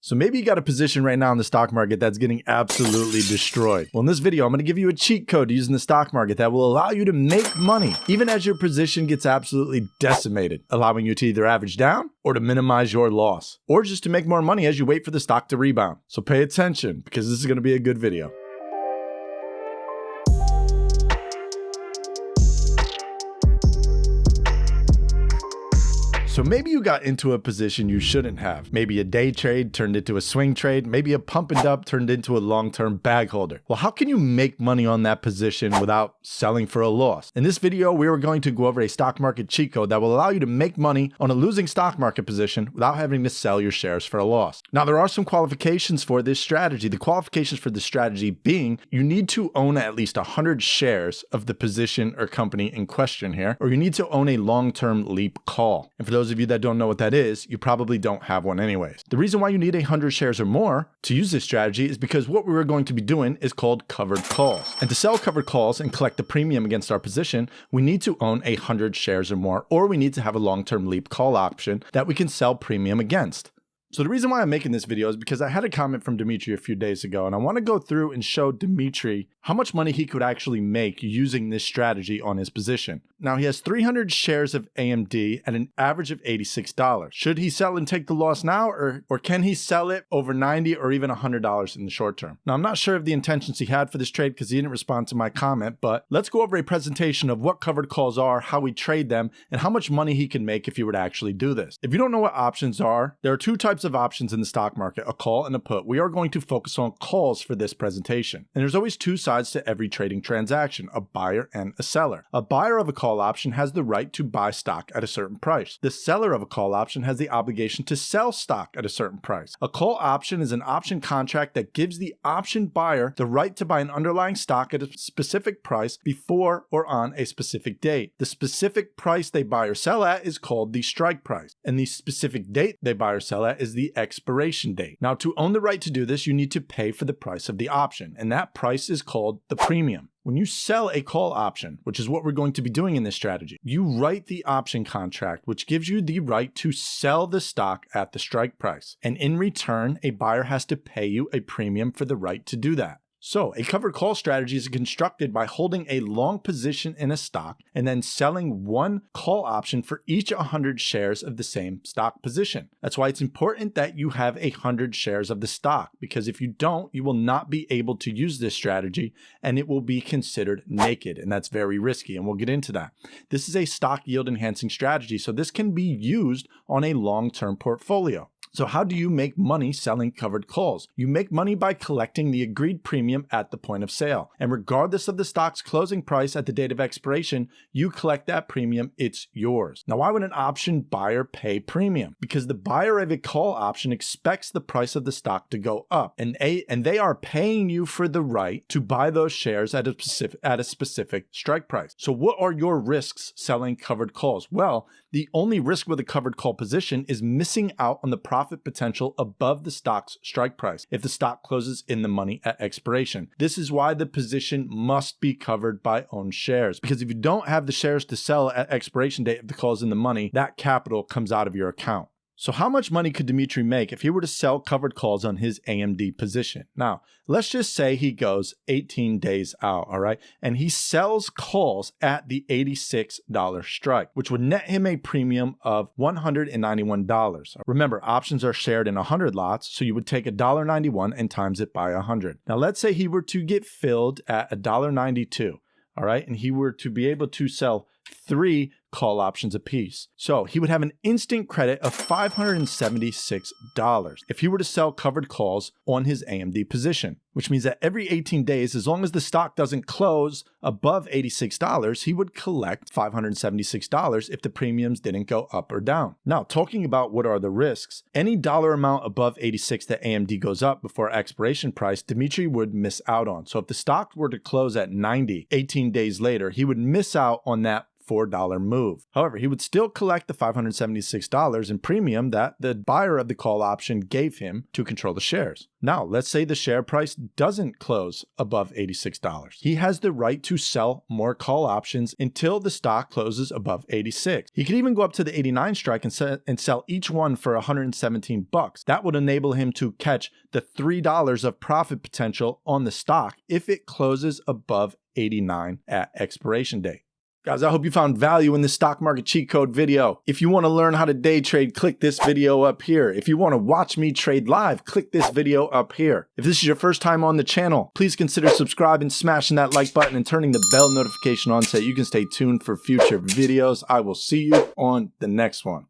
So maybe you got a position right now in the stock market that's getting absolutely destroyed. Well, in this video, I'm going to give you a cheat code to use in the stock market that will allow you to make money even as your position gets absolutely decimated, allowing you to either average down or to minimize your loss, or just to make more money as you wait for the stock to rebound. So pay attention because this is going to be a good video. So maybe you got into a position you shouldn't have. Maybe a day trade turned into a swing trade. Maybe a pump and dump turned into a long-term bag holder. Well, how can you make money on that position without selling for a loss? In this video, we are going to go over a stock market cheat code that will allow you to make money on a losing stock market position without having to sell your shares for a loss. Now, there are some qualifications for this strategy. The qualifications for this strategy being you need to own at least 100 shares of the position or company in question here, or you need to own a long-term leap call. And for those of you that don't know what that is, you probably don't have one anyways. The reason why you need 100 shares or more to use this strategy is because what we were going to be doing is called covered calls. And to sell covered calls and collect the premium against our position, we need to own 100 shares or more, or we need to have a long-term leap call option that we can sell premium against. So the reason why I'm making this video is because I had a comment from Dimitri a few days ago, and I want to go through and show Dimitri how much money he could actually make using this strategy on his position. Now, he has 300 shares of AMD at an average of $86. Should he sell and take the loss now, or can he sell it over $90 or even $100 in the short term? Now, I'm not sure of the intentions he had for this trade because he didn't respond to my comment, but let's go over a presentation of what covered calls are, how we trade them, and how much money he can make if he were to actually do this. If you don't know what options are, there are two types of options in the stock market, a call and a put. We are going to focus on calls for this presentation. And there's always two sides to every trading transaction, a buyer and a seller. A buyer of a call option has the right to buy stock at a certain price. The seller of a call option has the obligation to sell stock at a certain price. A call option is an option contract that gives the option buyer the right to buy an underlying stock at a specific price before or on a specific date. The specific price they buy or sell at is called the strike price, and the specific date they buy or sell at is the expiration date. Now, to own the right to do this, you need to pay for the price of the option, and that price is called the premium. When you sell a call option, which is what we're going to be doing in this strategy, you write the option contract, which gives you the right to sell the stock at the strike price. And in return, a buyer has to pay you a premium for the right to do that. So a covered call strategy is constructed by holding a long position in a stock and then selling one call option for each 100 shares of the same stock position. That's why it's important that you have 100 shares of the stock, because if you don't, you will not be able to use this strategy and it will be considered naked, and that's very risky, and we'll get into that. This is a stock yield enhancing strategy, so this can be used on a long-term portfolio. So how do you make money selling covered calls? You make money by collecting the agreed premium at the point of sale. And regardless of the stock's closing price at the date of expiration, you collect that premium, it's yours. Now, why would an option buyer pay premium? Because the buyer of a call option expects the price of the stock to go up, and they are paying you for the right to buy those shares at a specific strike price. So what are your risks selling covered calls? Well, the only risk with a covered call position is missing out on the profit potential above the stock's strike price if the stock closes in the money at expiration. This is why the position must be covered by owned shares, because if you don't have the shares to sell at expiration date if the call is in the money, that capital comes out of your account. So how much money could Dimitri make if he were to sell covered calls on his AMD position? Now, let's just say he goes 18 days out, all right? And he sells calls at the $86 strike, which would net him a premium of $191. Remember, options are shared in 100 lots, so you would take $1.91 and times it by 100. Now, let's say he were to get filled at $1.92, all right? And he were to be able to sell 3 call options apiece. So he would have an instant credit of $576 if he were to sell covered calls on his AMD position, which means that every 18 days, as long as the stock doesn't close above $86, he would collect $576 if the premiums didn't go up or down. Now, talking about what are the risks, any dollar amount above 86 that AMD goes up before expiration price, Dimitri would miss out on. So if the stock were to close at 90 18 days later, he would miss out on that $4 move. However, he would still collect the $576 in premium that the buyer of the call option gave him to control the shares. Now, let's say the share price doesn't close above $86. He has the right to sell more call options until the stock closes above 86. He could even go up to the 89 strike and sell each one for $117. That would enable him to catch the $3 of profit potential on the stock if it closes above 89 at expiration date. Guys, I hope you found value in this stock market cheat code video. If you want to learn how to day trade, click this video up here. If you want to watch me trade live, click this video up here. If this is your first time on the channel, please consider subscribing, smashing that like button, and turning the bell notification on so you can stay tuned for future videos. I will see you on the next one.